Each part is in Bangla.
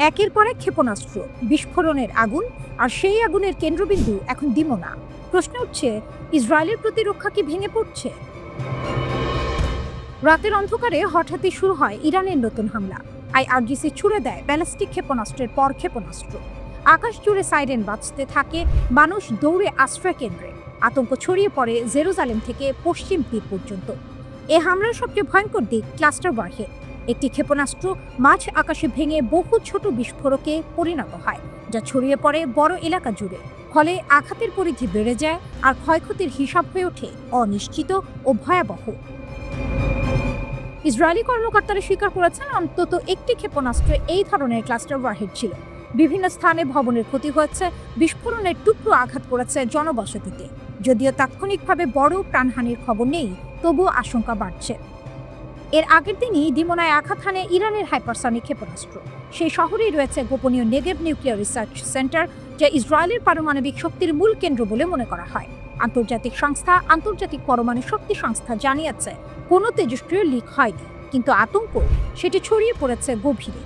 একের পর এক ক্ষেপণাস্ত্র, বিস্ফোরণের আগুন, আর সেই আগুনের কেন্দ্রবিন্দু এখন দিমোনা। প্রশ্ন উঠছে, ইসরায়েলের প্রতিরক্ষা কি ভেঙে পড়ছে? রাতের অন্ধকারে হঠাৎই শুরু হয় ইরানের নতুন হামলা। আইআরজিসি ছুড়ে দেয় ব্যালিস্টিক ক্ষেপণাস্ত্রের পর ক্ষেপণাস্ত্র। আকাশ জুড়ে সাইরেন বাজতে থাকে, মানুষ দৌড়ে আশ্রয় কেন্দ্রে। আতঙ্ক ছড়িয়ে পড়ে জেরুজালেম থেকে পশ্চিম তীর পর্যন্ত। এ হামলার সবচেয়ে ভয়ঙ্কর দিক ক্লাস্টার ওয়ারহেড। একটি ক্ষেপণাস্ত্র মাঝ আকাশে ভেঙে বহু ছোট বিস্ফোরকে পরিণত হয়, যা ছড়িয়ে পড়ে বড় এলাকা জুড়ে। ফলে আঘাতের পরিধি বেড়ে যায় আর ক্ষয়ক্ষতির হিসাব হয়ে ওঠে অনিশ্চিত ও ভয়াবহ। ইসরায়েলি কর্মকর্তারা স্বীকার করেছেন অন্তত একটি ক্ষেপণাস্ত্র এই ধরনের ক্লাস্টার ওয়ারহেড ছিল। বিভিন্ন স্থানে ভবনের ক্ষতি হয়েছে, বিস্ফোরণের টুকরো আঘাত করেছে জনবসতিতে। যদিও তাৎক্ষণিকভাবে বড় প্রাণহানির খবর নেই, তবুও আশঙ্কা বাড়ছে। এর আগের দিনই দিমোনায় আঘাত হানে ইরানের হাইপারসনিক ক্ষেপণাস্ত্র। সেই শহরেই রয়েছে গোপনীয় নেগেভ নিউক্লিয়ার রিসার্চ সেন্টার, যা ইসরায়েলের পারমাণবিক শক্তির মূল কেন্দ্র বলে মনে করা হয়। আন্তর্জাতিক পরমাণু শক্তি সংস্থা জানিয়েছে কোনো তেজস্ক্রিয় লিক হয়নি, কিন্তু আতঙ্ক সেটি ছড়িয়ে পড়েছে গভীরে।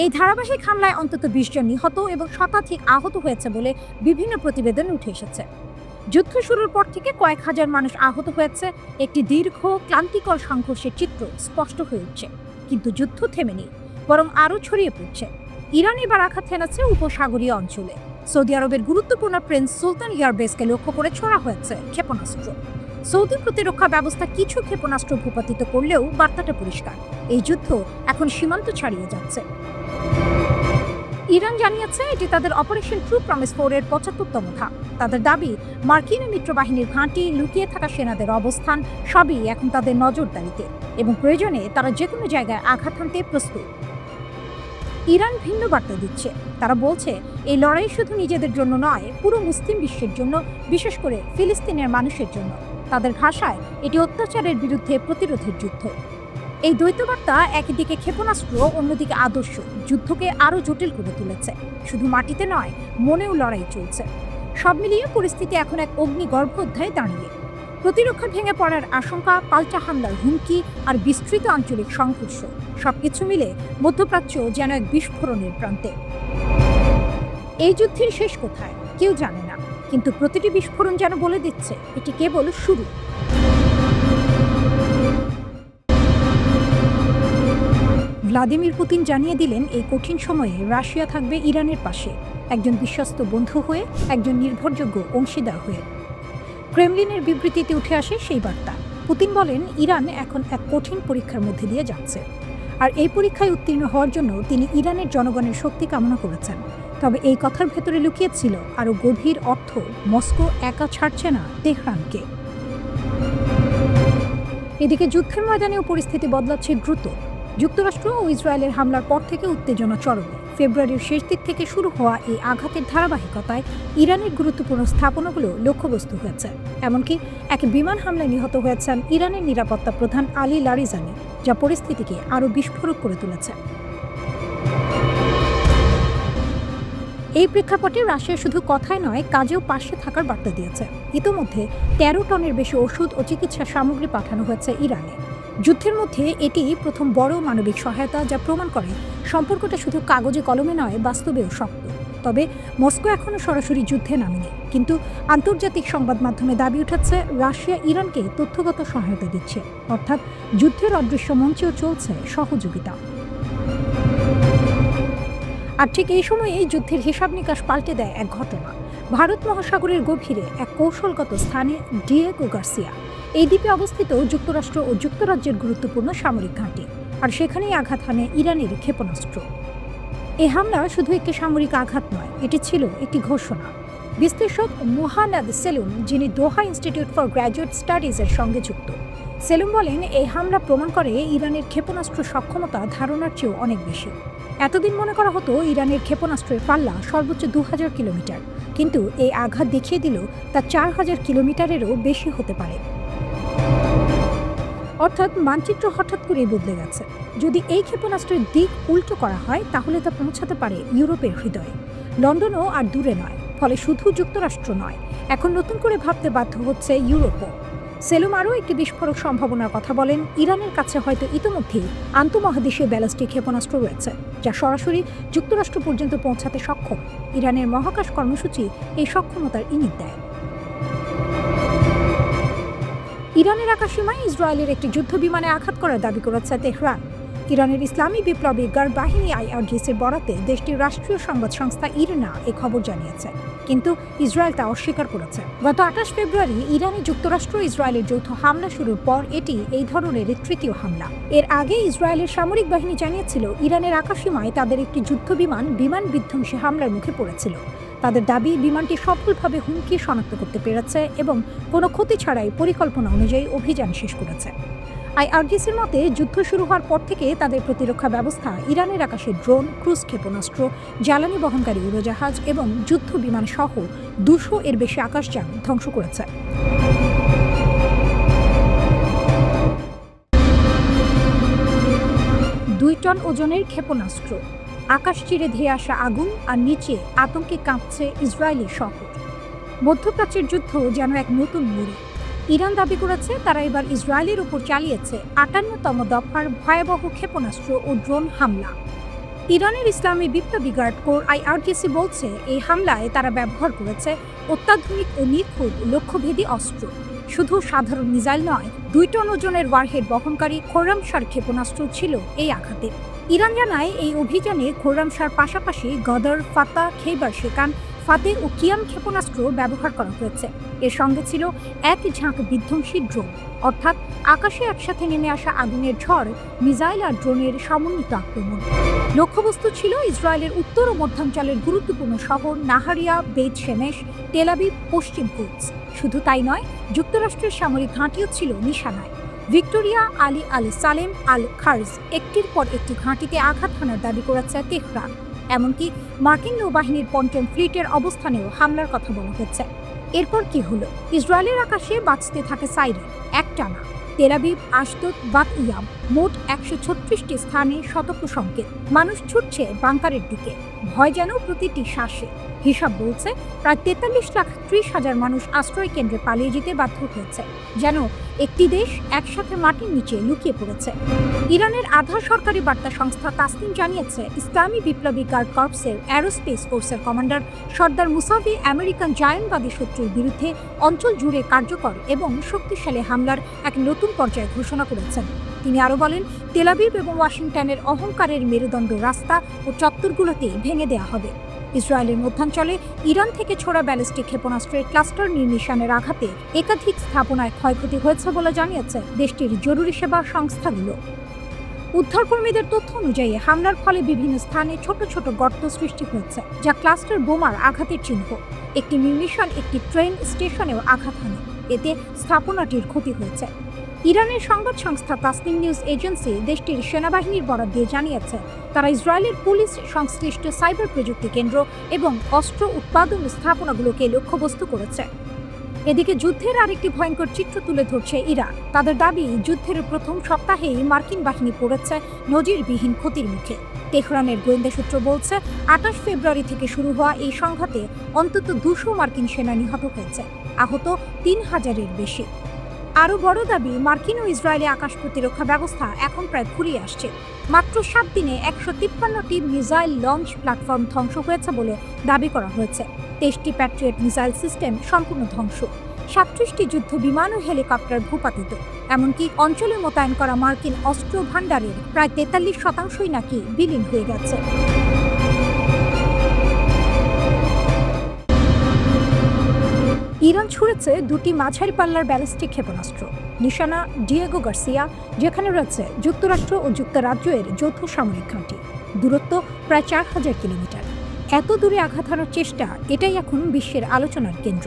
এই ধারাবাহিক হামলায় অন্তত 20 জন নিহত এবং শতাধিক আহত হয়েছে বলে বিভিন্ন প্রতিবেদন উঠে এসেছে। যুদ্ধ শুরুর পর থেকে কয়েক হাজার মানুষ আহত হয়েছে। একটি দীর্ঘ ক্লান্তিকর সংঘর্ষের চিত্র স্পষ্ট হয়ে উঠছে। কিন্তু যুদ্ধ থেমেনি, বরং আরও ছড়িয়ে পড়ছে। ইরান এবার আঘাত হেনেছে উপসাগরীয় অঞ্চলে। সৌদি আরবের গুরুত্বপূর্ণ প্রিন্স সুলতান এয়ারবেসকে লক্ষ্য করে ছোড়া হয়েছে ক্ষেপণাস্ত্র। সৌদি প্রতিরক্ষা ব্যবস্থা কিছু ক্ষেপণাস্ত্র ভূপাতিত করলেও বার্তাটা পরিষ্কার, এই যুদ্ধ এখন সীমান্ত ছাড়িয়ে যাচ্ছে। ইরান জানিয়েছে এটি তাদের অপারেশন ট্রু প্রমিস 4 এর 75তম ধাপ। তাদের দাবি, মার্কিন মিত্রবাহিনীর ঘাঁটি, লুকিয়ে থাকা সেনাদের অবস্থান সবই এখন তাদের নজরদারিতে এবং প্রয়োজনে তারা যে কোনো জায়গায় আঘাত হানতে প্রস্তুত। ইরান ভিন্ন বার্তা দিচ্ছে। তারা বলছে এই লড়াই শুধু নিজেদের জন্য নয়, পুরো মুসলিম বিশ্বের জন্য, বিশেষ করে ফিলিস্তিনের মানুষের জন্য। তাদের ভাষায় এটি অত্যাচারের বিরুদ্ধে প্রতিরোধের যুদ্ধ। এই দ্বৈতবার্তা একদিকে ক্ষেপণাস্ত্র, অন্যদিকে আদর্শ, যুদ্ধকে আরও জটিল করে তুলেছে। শুধু মাটিতে নয়, মনেও লড়াই চলছে। সব মিলিয়ে পরিস্থিতি এখন এক অগ্নিগর্ভ অধ্যায়ে দাঁড়িয়ে। প্রতিরক্ষা ভেঙে পড়ার আশঙ্কা, পাল্টা হামলার হুমকি আর বিস্তৃত আঞ্চলিক সংঘর্ষ, সবকিছু মিলে মধ্যপ্রাচ্য যেন এক বিস্ফোরণের প্রান্তে। এই যুদ্ধের শেষ কোথায় কেউ জানে না, কিন্তু প্রতিটি বিস্ফোরণ যেন বলে দিচ্ছে এটি কেবল শুরু। ভ্লাদিমির পুতিন জানিয়ে দিলেন এই কঠিন সময়ে রাশিয়া থাকবে ইরানের পাশে, একজন বিশ্বস্ত বন্ধু হয়ে, একজন নির্ভরযোগ্য অংশীদার হয়ে। ক্রেমলিনের বিবৃতিতে উঠে আসে সেই বার্তা। পুতিন বলেন, ইরান এখন এক কঠিন পরীক্ষার মধ্যে দিয়ে যাচ্ছে, আর এই পরীক্ষায় উত্তীর্ণ হওয়ার জন্য তিনি ইরানের জনগণের শক্তি কামনা করেছেন। তবে এই কথার ভেতরে লুকিয়ে ছিল আরও গভীর অর্থ। মস্কো একা ছাড়ছে না তেহরানকে। এদিকে যুদ্ধের ময়দানেও পরিস্থিতি বদলাচ্ছে দ্রুত। যুক্তরাষ্ট্র ও ইসরায়েলের হামলার পর থেকে উত্তেজনা চরমে। ফেব্রুয়ারির শেষ দিক থেকে শুরু হওয়া এই আঘাতের ধারাবাহিকতায় ইরানের গুরুত্বপূর্ণ স্থাপনাগুলো লক্ষ্যবস্তু হয়েছে। এমনকি এক বিমান হামলায় নিহত হয়েছেন ইরানের নিরাপত্তা প্রধান আলী লারিজানি, যা পরিস্থিতিকে আরও বিস্ফোরক করে তুলেছে। এই প্রেক্ষাপটে রাশিয়া শুধু কথায় নয়, কাজেও পাশে থাকার বার্তা দিয়েছে। ইতোমধ্যে 13 টনের বেশি ওষুধ ও চিকিৎসা সামগ্রী পাঠানো হয়েছে ইরানে। যুদ্ধের মধ্যে এটি প্রথম বড় মানবিক সহায়তা, যা প্রমাণ করে সম্পর্কটা শুধু কাগজে কলমে নয়, বাস্তবেও শক্ত। তবে মস্কো এখনও সরাসরি যুদ্ধে নামেনি, কিন্তু আন্তর্জাতিক সংবাদ মাধ্যমে দাবি উঠেছে রাশিয়া ইরানকে তথ্যগত সহায়তা দিচ্ছে, অর্থাৎ যুদ্ধের অদৃশ্য মঞ্চেও চলছে সহযোগিতা। আর ঠিক এই সময়েই যুদ্ধের হিসাব নিকাশ পাল্টে দেয় এক ঘটনা। ভারত মহাসাগরের গভীরে এক কৌশলগত স্থানে ডিয়েগো গার্সিয়া, এই দ্বীপে অবস্থিত যুক্তরাষ্ট্র ও যুক্তরাজ্যের গুরুত্বপূর্ণ সামরিক ঘাঁটি, আর সেখানেই আঘাত হানে ইরানের ক্ষেপণাস্ত্র। এ হামলা শুধু একটি সামরিক আঘাত নয়, এটি ছিল একটি ঘোষণা। বিশ্লেষক মোহাম্মদ সেলুম, যিনি দোহা ইনস্টিটিউট ফর গ্র্যাজুয়েট স্টাডিজের সঙ্গে যুক্ত, সেলুম বলেন, এই হামলা প্রমাণ করে ইরানের ক্ষেপণাস্ত্র সক্ষমতা ধারণার চেয়েও অনেক বেশি। এতদিন মনে করা হতো ইরানের ক্ষেপণাস্ত্রের পাল্লা সর্বোচ্চ 2000 কিলোমিটার, কিন্তু এই আঘাত দেখিয়ে দিল তা 4000 কিলোমিটারেরও বেশি হতে পারে। অর্থাৎ মানচিত্র হঠাৎ করেই বদলে গেছে। যদি এই ক্ষেপণাস্ত্রের দিক উল্টো করা হয়, তাহলে তা পৌঁছাতে পারে ইউরোপের হৃদয়ে। লন্ডনও আর দূরে নয়। ফলে শুধু যুক্তরাষ্ট্র নয়, এখন নতুন করে ভাবতে বাধ্য হচ্ছে ইউরোপও। সেলুম আরও একটি বিস্ফোরক সম্ভাবনার কথা বলেন, ইরানের কাছে হয়তো ইতিমধ্যেই আন্তঃমহাদেশীয় ব্যালিস্টিক ক্ষেপণাস্ত্র রয়েছে, যা সরাসরি যুক্তরাষ্ট্র পর্যন্ত পৌঁছাতে সক্ষম। ইরানের মহাকাশ কর্মসূচি এই সক্ষমতার ইঙ্গিত দেয়। ইরানের আকাশসীমায় ইসরায়েলের একটি যুদ্ধ বিমানে আঘাত করার দাবি করেছে তেহরান। ইরানের ইসলামী বিপ্লবী গার্ড বাহিনী IRGCর বরাতে দেশটির রাষ্ট্রীয় সংবাদ সংস্থা ইরনা এ খবর জানিয়েছে, কিন্তু ইসরায়েল তা অস্বীকার করেছে। গত 28 ফেব্রুয়ারি ইরানে যুক্তরাষ্ট্র ইসরায়েলের যৌথ হামলা শুরুর পর এটি এই ধরনের তৃতীয় হামলা। এর আগে ইসরায়েলের সামরিক বাহিনী জানিয়েছিল ইরানের আকাশসীমায় তাদের একটি যুদ্ধ বিমান বিধ্বংসী হামলার মুখে পড়েছিল। তাদের দাবি, বিমানটি সফলভাবে হুমকি শনাক্ত করতে পেরেছে এবং কোনো ক্ষতি ছাড়াই পরিকল্পনা অনুযায়ী অভিযান শেষ করেছে। IRGCর মতে, যুদ্ধ শুরু হওয়ার পর থেকে তাদের প্রতিরক্ষা ব্যবস্থা ইরানের আকাশে ড্রোন, ক্রুজ ক্ষেপণাস্ত্র, জ্বালানি বহনকারী উড়োজাহাজ এবং যুদ্ধ বিমান সহ 200 এর বেশি আকাশযান ধ্বংস করেছে। 2 টন ওজনের ক্ষেপণাস্ত্র, আকাশ চিরে ধেয়ে আসা আগুন, আর নিচে আতঙ্কে কাঁপছে ইসরায়েলি শহর। মধ্যপ্রাচ্যের যুদ্ধ যেন এক নতুন মোড়। ইরান দাবি করেছে তারা এবার ইসরায়েলের উপর চালিয়েছে 58তম দফার ভয়াবহ ক্ষেপণাস্ত্র ও ড্রোন হামলা। ইরানের ইসলামী বিপ্লবী গার্ড কোর IRGC বলছে, এই হামলায় তারা ব্যবহার করেছে অত্যাধুনিক ও নিখুঁত লক্ষ্যভেদী অস্ত্র। শুধু সাধারণ মিসাইল নয়, 2 টন ওজনের ওয়ারহেড বহনকারী খোরামশার ক্ষেপণাস্ত্র ছিল এই আঘাতে। ইরান জানায়, এই অভিযানে খোরামশার পাশাপাশি গদর, ফাতা, খেইবার শেকান, ফাতে ও কিয়াম ক্ষেপণাস্ত্র ব্যবহার করা হয়েছে। এর সঙ্গে ছিল এক ঝাঁক বিধ্বংসী ড্রোন, অর্থাৎ আকাশে একসাথে নেমে আসা আগুনের ঝড়, মিসাইল আর ড্রোনের সমন্বিত আক্রমণ। লক্ষ্যবস্তু ছিল ইসরায়েলের উত্তর ও মধ্যাঞ্চলের গুরুত্বপূর্ণ শহর নাহারিয়া, বেত শেমেশ, তেল আবিব, পশ্চিম কুদস। শুধু তাই নয়, যুক্তরাষ্ট্রের সামরিক ঘাঁটিও ছিল নিশানায়। ভিক্টোরিয়া, আলী আল সালেম, আল খার্জ, একটির পর একটি ঘাঁটিতে আঘাত হানার দাবি করেছে তেহরান। এমনকি মার্কিন নৌবাহিনীর পন্টন ফ্লিটের অবস্থানেও হামলার কথা বলা হচ্ছে। এরপর কি হলো? ইসরায়েলের আকাশে বাজতে থাকে সাইরেন একটানা। Tel Aviv, Ashdod, Baat yam, মোট 136টি স্থানে সতর্ক সংকেত। মানুষ ছুটছে বাংকারের দিকে, ভয় যেন প্রতিটি শ্বাসে। হিসাব বলছে প্রায় 43,30,000 মানুষ আশ্রয় কেন্দ্রে পালিয়ে যেতে বাধ্য হয়েছে, যেন একটি দেশ একসাথে মাটির নিচে লুকিয়ে পড়েছে। ইরানের আধা সরকারি বার্তা সংস্থা তাসনিম জানিয়েছে, ইসলামী বিপ্লবী গার্ড কর্পসের অ্যারোস্পেস ফোর্সের কমান্ডার সর্দার মুসাভি আমেরিকান জায়ান্টবাদী শত্রুর বিরুদ্ধে অঞ্চল জুড়ে কার্যকর এবং শক্তিশালী হামলার এক নতুন পর্যায় ঘোষণা করেছেন। তিনি আরও বলেন, তেল আবিব এবং ওয়াশিংটনের অহংকারের মেরুদণ্ড রাস্তা ও চত্বরগুলোতে ভেঙে দেওয়া হবে। ইসরায়েলের মধ্যাঞ্চলে ইরান থেকে ছোড়া ব্যালিস্টিক ক্ষেপণাস্ত্রের ক্লাস্টার নির্নিশানের আঘাতে একাধিক স্থাপনায় ক্ষয়ক্ষতি হয়েছে বলে জানিয়েছে দেশটির জরুরি সেবা সংস্থাগুলো। উদ্ধারকর্মীদের তথ্য অনুযায়ী হামলার ফলে বিভিন্ন স্থানে ছোট ছোট গর্ত সৃষ্টি হয়েছে, যা ক্লাস্টার বোমার আঘাতের চিহ্ন। একটি মিউনিশন একটি ট্রেন স্টেশনেও আঘাত হানে, এতে স্থাপনাটির ক্ষতি হয়েছে। ইরানের সংবাদ সংস্থা তাসনিম নিউজ এজেন্সি দেশটির সেনাবাহিনীর বরাত দিয়ে জানিয়েছে, তারা ইসরায়েলের পুলিশ সংশ্লিষ্ট সাইবার প্রযুক্তি কেন্দ্র এবং অস্ত্র উৎপাদন স্থাপনাগুলোকে লক্ষ্যবস্তু করেছে। এদিকে যুদ্ধের আরেকটি ভয়ঙ্কর চিত্র তুলে ধরছে ইরান। তাদের দাবি, যুদ্ধের প্রথম সপ্তাহেই মার্কিন বাহিনী পড়েছে নজিরবিহীন ক্ষতির মুখে। তেহরানের গোয়েন্দা সূত্র বলছে, 28 ফেব্রুয়ারি থেকে শুরু হওয়া এই সংঘাতে অন্তত 200 মার্কিন সেনা নিহত হয়েছে, আহত 3000-এর বেশি। আরও বড় দাবি, মার্কিন ও ইসরায়েলি আকাশ প্রতিরক্ষা ব্যবস্থা এখন প্রায় ফুরিয়ে আসছে। মাত্র 7 দিনে 153টি মিসাইল লঞ্চ প্ল্যাটফর্ম ধ্বংস হয়েছে বলে দাবি করা হয়েছে। 23টি প্যাট্রিয়ট মিসাইল সিস্টেম সম্পূর্ণ ধ্বংস, 37টি যুদ্ধ বিমান ও হেলিকপ্টার ভূপাতিত। এমনকি অঞ্চলে মোতায়েন করা মার্কিন অস্ত্র ভাণ্ডারের প্রায় 43% নাকি বিলীন হয়ে গেছে। ইরান ছুড়েছে 2টি মাঝারি পাল্লার ব্যালিস্টিক ক্ষেপণাস্ত্র, নিশানা ডিয়েগো গার্সিয়া, যেখানে রয়েছে যুক্তরাষ্ট্র ও যুক্তরাজ্যের যৌথ সামরিক ঘাঁটি। দূরত্ব প্রায় 4000 কিলোমিটার। এত দূরে আঘাত হানার চেষ্টা, এটাই এখন বিশ্বের আলোচনার কেন্দ্র।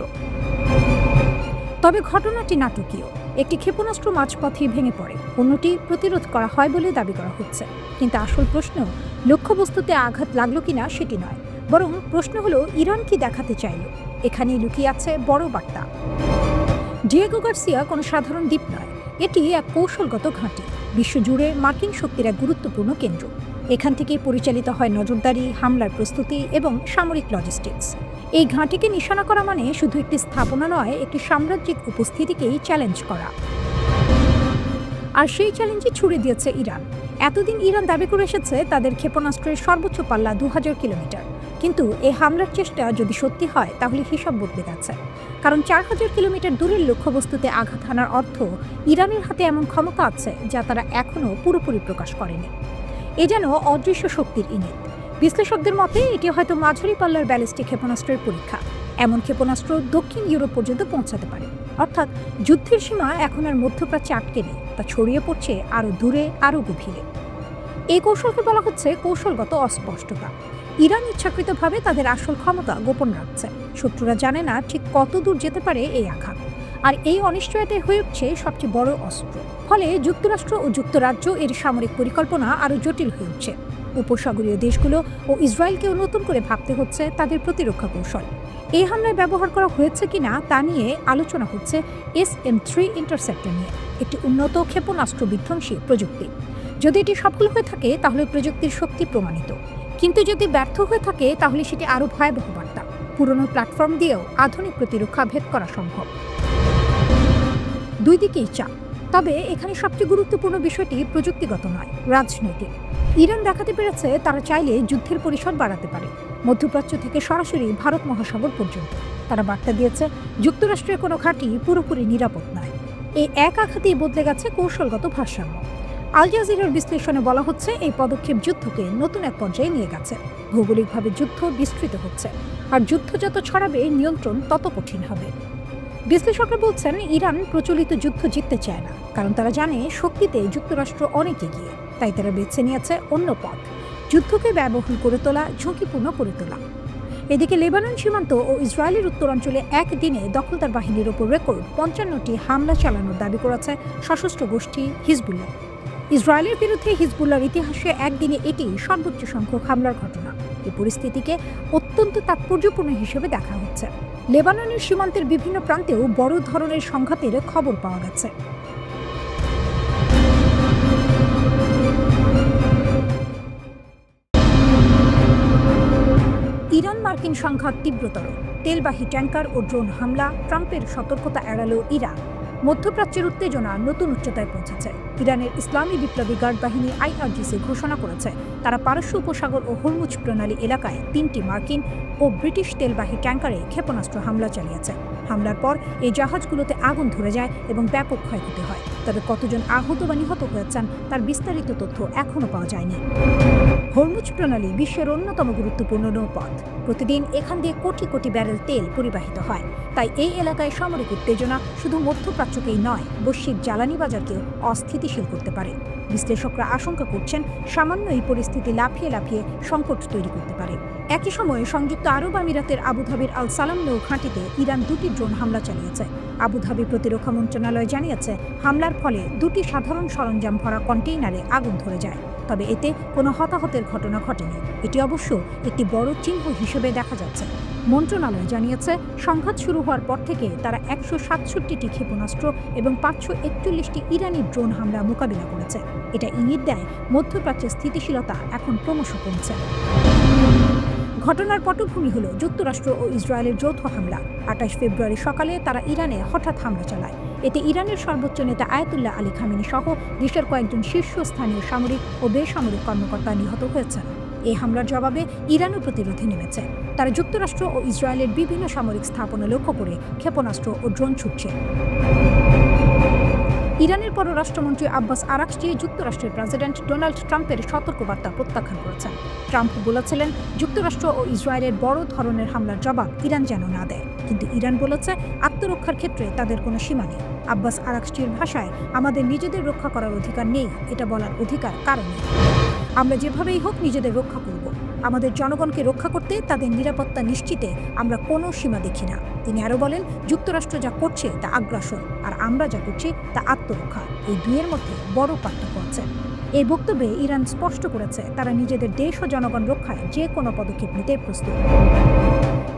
তবে ঘটনাটি নাটকীয়। একটি ক্ষেপণাস্ত্র মাঝপথেই ভেঙে পড়ে, অন্যটি প্রতিরোধ করা হয় বলে দাবি করা হচ্ছে। কিন্তু আসল প্রশ্ন, লক্ষ্যবস্তুতে আঘাত লাগলো কিনা সেটি নয়, বরং প্রশ্ন হলো ইরান কি দেখাতে চাইল। এখানেই লুকিয়ে আছে বড় বার্তা। ডিয়েগো গার্সিয়া কোনো সাধারণ দ্বীপ নয়, এটি এক কৌশলগত ঘাঁটি, বিশ্বজুড়ে মার্কিন শক্তির এক গুরুত্বপূর্ণ কেন্দ্র। এখান থেকেই পরিচালিত হয় নজরদারি, হামলার প্রস্তুতি এবং সামরিক লজিস্টিক্স। এই ঘাঁটিকে নিশানা করা মানে শুধু একটি স্থাপনা নয়, একটি সাম্রাজ্যিক উপস্থিতিকেই চ্যালেঞ্জ করা। আর সেই চ্যালেঞ্জই ছুড়ে দিয়েছে ইরান। এতদিন ইরান দাবি করে এসেছে তাদের ক্ষেপণাস্ত্রের সর্বোচ্চ পাল্লা 2000 কিলোমিটার। কিন্তু এই হামলার চেষ্টা যদি সত্যি হয় তাহলে হিসাব বদলে গেছে। কারণ 4000 কিলোমিটার দূরের লক্ষ্যবস্তুতে আঘাত হানার অর্থ ইরানের হাতে এমন ক্ষমতা আছে যা তারা এখনও পুরোপুরি প্রকাশ করেনি। এ যেন অদৃশ্য শক্তির ইঙ্গিত। বিশ্লেষকদের মতে এটি হয়তো মাঝারি পাল্লার ব্যালিস্টিক ক্ষেপণাস্ত্রের পরীক্ষা। এমন ক্ষেপণাস্ত্র দক্ষিণ ইউরোপ পর্যন্ত পৌঁছাতে পারে। অর্থাৎ যুদ্ধের সীমা এখন আর মধ্যপ্রাচ্যে আটকে নেই, তা ছড়িয়ে পড়ছে আরও দূরে, আরও গভীরে। এই কৌশলকে বলা হচ্ছে কৌশলগত অস্পষ্টতা। ইরান ইচ্ছাকৃতভাবে তাদের আসল ক্ষমতা গোপন রাখছে। শত্রুরা জানে না ঠিক কত দূর যেতে পারে এই আঘাত। আর এই অনিশ্চয়তাই হয়ে উঠছে সবচেয়ে বড় অস্ত্র। ফলে যুক্তরাষ্ট্র ও যুক্তরাজ্য এর সামরিক পরিকল্পনা আরও জটিল হয়ে উঠছে। উপসাগরীয় দেশগুলো ও ইসরায়েলকেও নতুন করে ভাবতে হচ্ছে তাদের প্রতিরক্ষা কৌশল। এই হামলায় ব্যবহার করা হয়েছে কিনা তা নিয়ে আলোচনা হচ্ছে SM-3 ইন্টারসেপ্টর নিয়ে, একটি উন্নত ক্ষেপণাস্ত্র বিধ্বংসী প্রযুক্তি। যদি এটি সফল হয়ে থাকে তাহলে প্রযুক্তির শক্তি প্রমাণিত, কিন্তু যদি ব্যর্থ হয়ে থাকে তাহলে সেটি আরও ভয়াবহ বার্তা। পুরনো প্ল্যাটফর্ম দিয়েও আধুনিক প্রতিরক্ষা ভেদ করা সম্ভব। দুই দিকেই চাপ। তবে এখানে সবচেয়ে গুরুত্বপূর্ণ বিষয়টি প্রযুক্তিগত নয়, রাজনৈতিক। ইরান দেখাতে পেরেছে তারা চাইলে যুদ্ধের পরিসর বাড়াতে পারে, মধ্যপ্রাচ্য থেকে সরাসরি ভারত মহাসাগর পর্যন্ত। তারা বার্তা দিয়েছে যুক্তরাষ্ট্রের কোনো ঘাঁটি পুরোপুরি নিরাপদ নয়। এই এক আঘাতেই বদলে গেছে কৌশলগত ভারসাম্য। আল জাজিরার বিশ্লেষণে বলা হচ্ছে এই পদক্ষেপ যুদ্ধকে নতুন এক পর্যায়ে নিয়ে গেছে। ভৌগোলিকভাবে যুদ্ধ বিস্তৃত হচ্ছে, আর যুদ্ধ যত ছড়াবে নিয়ন্ত্রণ তত কঠিন হবে। বিশ্লেষকরা বলছেন ইরান প্রচলিত যুদ্ধ জিততে চায় না, কারণ তারা জানে শক্তিতে যুক্তরাষ্ট্র অনেক এগিয়ে। তাই তারা বেছে নিয়েছে অন্য পথ, যুদ্ধকে ব্যয়বহুল করে তোলা, ঝুঁকিপূর্ণ করে তোলা। এদিকে লেবানন সীমান্ত ও ইসরায়েলের উত্তরাঞ্চলে একদিনে দখলদার বাহিনীর ওপর রেকর্ড 55টি হামলা চালানোর দাবি করেছে সশস্ত্র গোষ্ঠী হিজবুল্লাহ। ইসরায়েলের বিরুদ্ধে হিজবুল্লাহর ইতিহাসে একদিনে এটি সর্বোচ্চ সংখ্যক হামলার ঘটনা। এই পরিস্থিতিকে অত্যন্ত তাৎপর্যপূর্ণ হিসেবে দেখা হচ্ছে। লেবাননের সীমান্তের বিভিন্ন প্রান্তেও বড় ধরনের সংঘাতের খবর পাওয়া গেছে। ইরান মার্কিন সংঘাত তীব্রতর, তেলবাহী ট্যাঙ্কার ও ড্রোন হামলা, ট্রাম্পের সতর্কতা এড়ালো ইরান। মধ্যপ্রাচ্যের উত্তেজনা নতুন উচ্চতায় পৌঁছেছে। ইরানের ইসলামী বিপ্লবী গার্ড বাহিনী IRGC ঘোষণা করেছে তারা পারস্য উপসাগর ও হরমুজ প্রণালী এলাকায় 3টি মার্কিন ও ব্রিটিশ তেলবাহী ট্যাঙ্কারে ক্ষেপণাস্ত্র হামলা চালিয়েছে। হামলার পর এই জাহাজগুলোতে আগুন ধরে যায় এবং ব্যাপক ক্ষয়ক্ষতি হয়। তবে কতজন আহত বা নিহত হয়েছেন তার বিস্তারিত তথ্য এখনও পাওয়া যায়নি। হরমুজ প্রণালী বিশ্বের অন্যতম গুরুত্বপূর্ণ নৌপথ। প্রতিদিন এখান দিয়ে কোটি কোটি ব্যারেল তেল পরিবাহিত হয়। তাই এই এলাকায় সামরিক উত্তেজনা শুধু মধ্যপ্রাচ্যকেই নয়, বৈশ্বিক জ্বালানি বাজারকেও অস্থিতিশীল করতে পারে। বিশ্লেষকরা আশঙ্কা করছেন সামান্য এই পরিস্থিতি লাফিয়ে লাফিয়ে সংকট তৈরি করতে পারে। একই সময়ে সংযুক্ত আরব আমিরাতের আবুধাবির আল সালাম নৌ ঘাঁটিতে ইরান 2টি ড্রোন হামলা চালিয়েছে। আবুধাবি প্রতিরক্ষা মন্ত্রণালয় জানিয়েছে হামলার ফলে 2টি সাধারণ সরঞ্জাম ভরা কন্টেইনারে আগুন ধরে যায়। তবে এতে কোনো হতাহতের ঘটনা ঘটেনি। এটি অবশ্য একটি বড় চিহ্ন হিসেবে দেখা যাচ্ছে। মন্ত্রণালয় জানিয়েছে সংঘাত শুরু হওয়ার পর থেকে তারা 167টি ক্ষেপণাস্ত্র এবং 541টি ইরানি ড্রোন হামলা মোকাবিলা করেছে। এটা ইঙ্গিত দেয় মধ্যপ্রাচ্যের স্থিতিশীলতা এখন ক্রমশ কমছে। ঘটনার পটভূমি হল যুক্তরাষ্ট্র ও ইসরায়েলের যৌথ হামলা। 28 ফেব্রুয়ারি সকালে তারা ইরানে হঠাৎ হামলা চালায়। এতে ইরানের সর্বোচ্চ নেতা আয়াতুল্লাহ আলী খামেনি সহ দেশের কয়েকজন শীর্ষস্থানীয় সামরিক ও বেসামরিক কর্মকর্তা নিহত হয়েছেন। এই হামলার জবাবে ইরানও প্রতিরোধে নেমেছে। তারা যুক্তরাষ্ট্র ও ইসরায়েলের বিভিন্ন সামরিক স্থাপনা লক্ষ্য করে ক্ষেপণাস্ত্র ও ড্রোন ছুটছে। ইরানের পররাষ্ট্রমন্ত্রী আব্বাস আরাকচি যুক্তরাষ্ট্রের প্রেসিডেন্ট ডোনাল্ড ট্রাম্পের সতর্কবার্তা প্রত্যাখ্যান করেছেন। ট্রাম্প বলেছিলেন যুক্তরাষ্ট্র ও ইসরায়েলের বড় ধরনের হামলার জবাব ইরান যেন না দেয়, কিন্তু ইরান বলেছে আত্মরক্ষার ক্ষেত্রে তাদের কোনো সীমা নেই। আব্বাস আরাকচির ভাষায়, আমাদের নিজেদের রক্ষা করার অধিকার নেই, এটা বলার অধিকার কারণ নেই। আমরা যেভাবেই হোক নিজেদের রক্ষা করব। আমাদের জনগণকে রক্ষা করতে, তাদের নিরাপত্তা নিশ্চিতে আমরা কোনো সীমা দেখি না। তিনি আরও বলেন, যুক্তরাষ্ট্র যা করছে তা আগ্রাসন, আর আমরা যা করছি তা আত্মরক্ষা। এই দুইয়ের মধ্যে বড় পার্থক্য আছে। এই বক্তব্যে ইরান স্পষ্ট করেছে তারা নিজেদের দেশ ও জনগণ রক্ষায় যে কোনো পদক্ষেপ নিতে প্রস্তুত।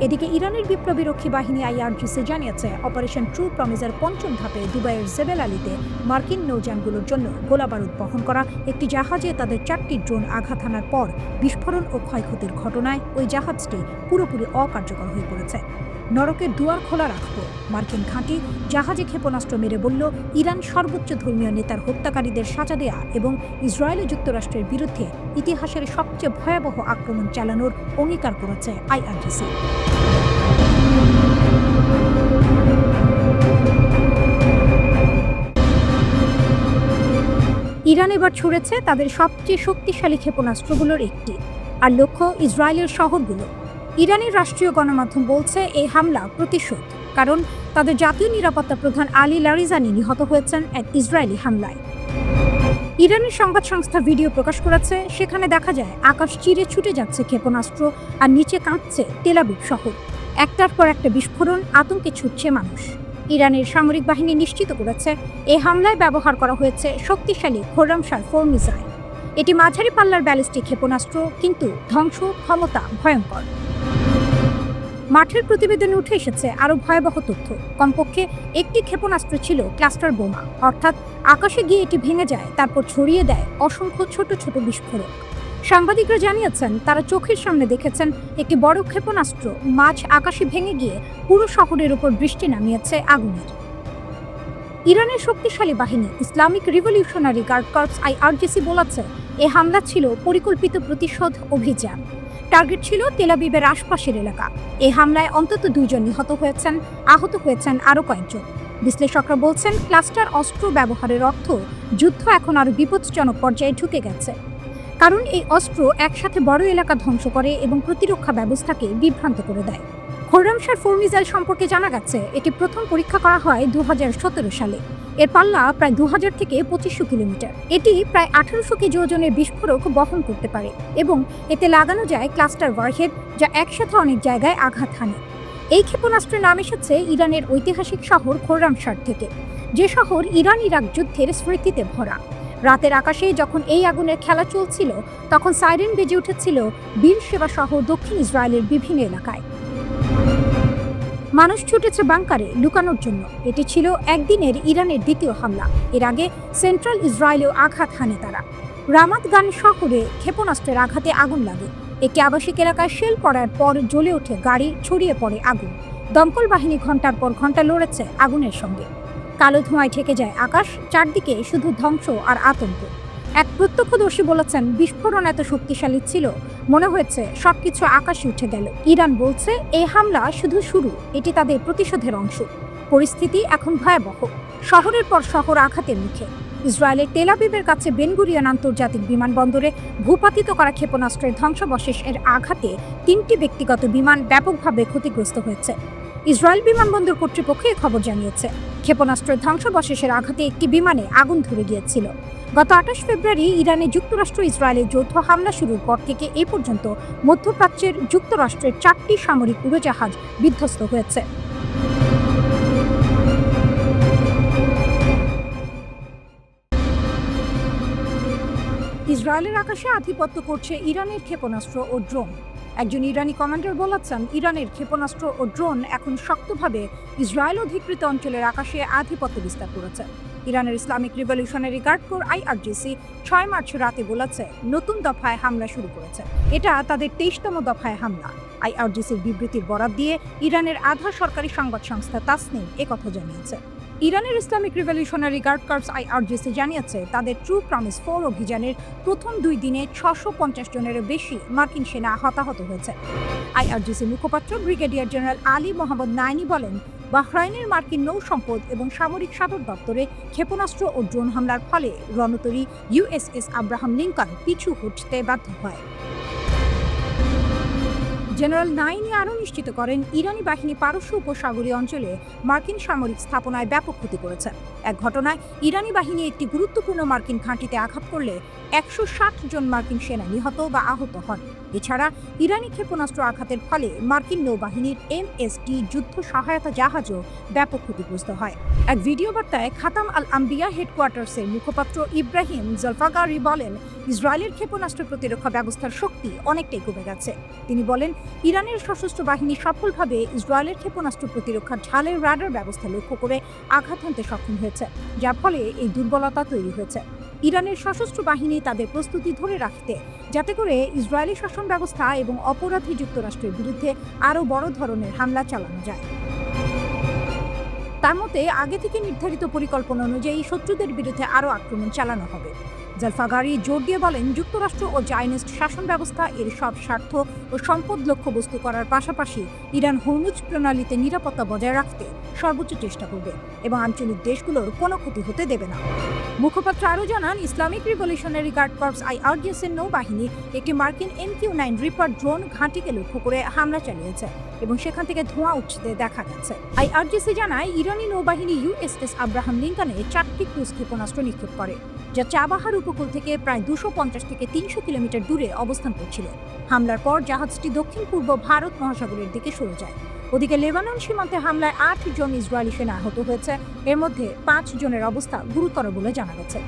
এদিকে ইরানের বিপ্লবীরক্ষী বাহিনী আইআরজিসি জানিয়েছে অপারেশন ট্রু প্রমিসের পঞ্চম ধাপে দুবাইয়ের জেবেল আলীতে মার্কিন নৌযানগুলোর জন্য গোলাবারুদ বহন করা একটি জাহাজে তাদের 4টি ড্রোন আঘাত হানার পর বিস্ফোরণ ও ক্ষয়ক্ষতির ঘটনায় ওই জাহাজটি পুরোপুরি অকার্যকর হয়ে পড়েছে। নরকের দুয়ার খোলা রাখব, মার্কিন ঘাঁটি জাহাজে ক্ষেপণাস্ত্র মেরে বলল ইরান সর্বোচ্চ ধর্মীয় নেতার হত্যাকারীদের সাজা দেয়া এবং ইসরায়েল ও যুক্তরাষ্ট্রের বিরুদ্ধে ইতিহাসের সবচেয়ে ভয়াবহ আক্রমণ চালানোর অঙ্গীকার করেছে আইআরজিসি। ইরান এবার ছুড়েছে তাদের সবচেয়ে শক্তিশালী ক্ষেপণাস্ত্রগুলোর একটি, আর লক্ষ্য ইসরায়েলের শহরগুলো। ইরানের রাষ্ট্রীয় গণমাধ্যম বলছে এই হামলা প্রতিশোধ, কারণ তাদের জাতীয় নিরাপত্তা প্রধান আলী লারিজানি নিহত হয়েছেন এক ইসরায়েলি হামলায়। ইরানের সংবাদ সংস্থা ভিডিও প্রকাশ করেছে, সেখানে দেখা যায় আকাশ চিরে ছুটে যাচ্ছে ক্ষেপণাস্ত্র আর নিচে কাঁপছে তেল আবিব শহর। একটার পর একটা বিস্ফোরণ, আতঙ্কে ছুটছে মানুষ। ইরানের সামরিক বাহিনী নিশ্চিত করেছে এই হামলায় ব্যবহার করা হয়েছে শক্তিশালী খোরামশার 4 মিসাইল। এটি মাঝারি পাল্লার ব্যালিস্টিক ক্ষেপণাস্ত্র, কিন্তু ধ্বংস ক্ষমতা ভয়ঙ্কর। মাঠের প্রতিবেদনে উঠে এসেছে আরও ভয়াবহ তথ্য। কমপক্ষে একটি ক্ষেপণাস্ত্র ছিল ক্লাস্টার বোমা, অর্থাৎ আকাশে গিয়ে এটি ভেঙে যায়, তারপর ছড়িয়ে দেয় অসংখ্য ছোট ছোট বিস্ফোরক। সাংবাদিকরা জানিয়েছেন তারা চোখের সামনে দেখেছেন একটি বড় ক্ষেপণাস্ত্র মাঝ আকাশে ভেঙে গিয়ে পুরো শহরের উপর বৃষ্টি নামিয়েছে আগুনের। ইরানের শক্তিশালী বাহিনী Islamic Revolutionary Guard Corps IRGC বলেছে এ হামলা ছিল পরিকল্পিত প্রতিশোধ অভিযান। টার্গেট ছিল তেল আবিবের আশপাশের এলাকা। এই হামলায় অন্তত 2 জন নিহত হয়েছেন, আহত হয়েছেন আরও কয়েকজন। বিশ্লেষকরা বলছেন ক্লাস্টার অস্ত্র ব্যবহারের অর্থ যুদ্ধ এখন আরও বিপজ্জনক পর্যায়ে ঢুকে গেছে, কারণ এই অস্ত্র একসাথে বড় এলাকা ধ্বংস করে এবং প্রতিরক্ষা ব্যবস্থাকে বিভ্রান্ত করে দেয়। খোরামশার 4 মিসাইল সম্পর্কে জানা গেছে এটি প্রথম পরীক্ষা করা হয় 2017 সালে। এর পাল্লা প্রায় 2000 থেকে 2500 কিলোমিটার। এটি প্রায় 1800 কেজি ওজনের বিস্ফোরক বহন করতে পারে এবং এতে লাগানো যায় ক্লাস্টার ওয়ারহেড, যা একসাথে অনেক জায়গায় আঘাত হানে। এই ক্ষেপণাস্ত্রের নাম এসেছে ইরানের ঐতিহাসিক শহর খোরামশার থেকে, যে শহর ইরান ইরাক যুদ্ধের স্মৃতিতে ভরা। রাতের আকাশে যখন এই আগুনের খেলা চলছিল, তখন সাইরেন বেজে উঠেছিল বীর সেবা সহ দক্ষিণ ইসরায়েলের বিভিন্ন এলাকায়। মানুষ ছুটেছে বাংকারে লুকানোর জন্য। এটি ছিল একদিনের ইরানের দ্বিতীয় হামলা। এর আগে সেন্ট্রাল ইসরায়েলেও আঘাত হানে তারা। রামাত গান শহরে ক্ষেপণাস্ত্রের আঘাতে আগুন লাগে। একটি আবাসিক এলাকায় শেল পড়ার পর জ্বলে ওঠে গাড়ি, ছড়িয়ে পড়ে আগুন। দমকল বাহিনী ঘন্টার পর ঘন্টা লড়েছে আগুনের সঙ্গে। কালো ধোঁয়ায় ঢেকে যায় আকাশ, চারদিকে শুধু ধ্বংস আর আতঙ্ক। এক প্রত্যক্ষদর্শী বলেছেন বিস্ফোরণ এত শক্তিশালী ছিল, মনে হয়েছে সবকিছু আকাশে উঠে গেল। ইরান বলছে এই হামলা শুধু শুরু, এটি তাদের প্রতিশোধের অংশ। পরিস্থিতি এখন ভয়াবহ। শহরের পর শহর আঘাতের মুখে। ইসরায়েলের তেল আবিবের কাছে বেন গুরিয়ন আন্তর্জাতিক বিমানবন্দরে ভূপাতিত করা ক্ষেপণাস্ত্রের ধ্বংসাবশেষের আঘাতে 3টি ব্যক্তিগত বিমান ব্যাপকভাবে ক্ষতিগ্রস্ত হয়েছে। ইসরায়েল বিমানবন্দর কর্তৃপক্ষ এই খবর জানিয়েছে। ক্ষেপণাস্ত্রের ধ্বংসাবশেষের আঘাতে একটি বিমানে আগুন ধরে গিয়েছিল। গত 28 ফেব্রুয়ারি ইরানে যুক্তরাষ্ট্র ইসরায়েলের যৌথ হামলা শুরুর পর থেকে এ পর্যন্ত মধ্যপ্রাচ্যের যুক্তরাষ্ট্রের 4টি সামরিক উড়োজাহাজ বিধ্বস্ত হয়েছে। ইসরায়েলের আকাশে আধিপত্য করছে ইরানের ক্ষেপণাস্ত্র ও ড্রোন। একজন ইরানি কমান্ডার বলেছেন ইরানের ক্ষেপণাস্ত্র ও ড্রোন এখন শক্তভাবে ইসরায়েল অধিকৃত অঞ্চলের আকাশে আধিপত্য বিস্তার করেছে। ইরানের Islamic Revolutionary Guard Corps IRGC 6 March রাতে বলেছে নতুন দফায় হামলা শুরু করেছে। এটা তাদের 23তম দফায় হামলা। আইআরজিসির বিবৃতির বরাত দিয়ে ইরানের আধা সরকারি সংবাদ সংস্থা তাসনিম একথা জানিয়েছে। ইরানের Islamic Revolutionary Guard Corps IRGC জানিয়েছে তাদের ট্রু প্রমিস 4 অভিযানের প্রথম 2 দিনে 650 জনেরও বেশি মার্কিন সেনা হতাহত হয়েছে। আইআরজিসি মুখপাত্র ব্রিগেডিয়ার জেনারেল আলী মোহাম্মদ নাইনি বলেন বাহরাইনের মার্কিন নৌ সম্পদ এবং সামরিক সদর দপ্তরে ক্ষেপণাস্ত্র ও ড্রোন হামলার ফলে রণতরী ইউএসএস আব্রাহাম লিঙ্কন পিছু হটতে বাধ্য হয়। জেনারেল নাইনি আরও নিশ্চিত করেন ইরানি বাহিনী পারস্য উপসাগরীয় অঞ্চলে মার্কিন সামরিক স্থাপনায় ব্যাপক ক্ষতি করেছে। এক ঘটনায় ইরানি বাহিনী একটি গুরুত্বপূর্ণ মার্কিন ঘাঁটিতে আঘাত করলে 160 জন মার্কিন সেনা নিহত বা আহত হন। এছাড়া ইরানি ক্ষেপণাস্ত্র আঘাতের ফলে মার্কিন নৌবাহিনীর MST যুদ্ধ সহায়তা জাহাজও ব্যাপক ক্ষতিগ্রস্ত হয়। এক ভিডিও বার্তায় খাতাম আল আম্বিয়া হেডকোয়ার্টার্সের মুখপাত্র ইব্রাহিম জলফাগারি বলেন, ইসরায়েলের ক্ষেপণাস্ত্র প্রতিরক্ষা ব্যবস্থার শক্তি অনেকটাই কমে গেছে। তিনি বলেন, ইরানের সশস্ত্র বাহিনী সফলভাবে ইসরায়েলের ক্ষেপণাস্ত্র প্রতিরক্ষার ঢালের রাডার ব্যবস্থা লক্ষ্য করে আঘাত হানতে সক্ষম হয়েছে, যার ফলে এই দুর্বলতা তৈরি হয়েছে। ইরানের সশস্ত্র বাহিনী তাদের প্রস্তুতি ধরে রাখতে, যাতে করে ইসরায়েলি শাসন ব্যবস্থা এবং অপরাধী যুক্তরাষ্ট্রের বিরুদ্ধে আরও বড় ধরনের হামলা চালানো যায়। তার মতে আগে থেকে নির্ধারিত পরিকল্পনা অনুযায়ী শত্রুদের বিরুদ্ধে আরও আক্রমণ চালানো হবে। জলফাগারি জোর দিয়ে বলেন, যুক্তরাষ্ট্র ও জায়নিস্ট শাসন ব্যবস্থা এর সব স্বার্থ ও সম্পদ লক্ষ্যবস্তু করার পাশাপাশি ইরান হরমুজ প্রণালীতে নিরাপত্তা বজায় রাখতে সর্বোচ্চ চেষ্টা করবে এবং আঞ্চলিক দেশগুলোর কোনো ক্ষতি হতে দেবে না। মুখপাত্র আরও জানান, Islamic Revolutionary Guard Corps IRGC এর নৌবাহিনী একটি মার্কিন MQ-9 রিপার ড্রোন ঘাঁটিকে লক্ষ্য করে হামলা চালিয়েছে এবং সেখান থেকে ধোঁয়া উঠতে দেখা গেছে। IRGC জানায়, ইরানি নৌবাহিনী USS আব্রাহাম লিঙ্কনে 4টি ক্রুজ ক্ষেপণাস্ত্র নিক্ষেপ করে, যা চাবাহার উপকূল থেকে প্রায় 250 থেকে 300 কিলোমিটার দূরে অবস্থান করছিল। হামলার পর জাহাজটি দক্ষিণ পূর্ব ভারত মহাসাগরের দিকে সরে যায়। ওদিকে লেবানন সীমান্তে হামলায় 8 জন ইসরায়েলি সেনা আহত হয়েছে, এর মধ্যে 5 জনের অবস্থা গুরুতর বলে জানা গেছে।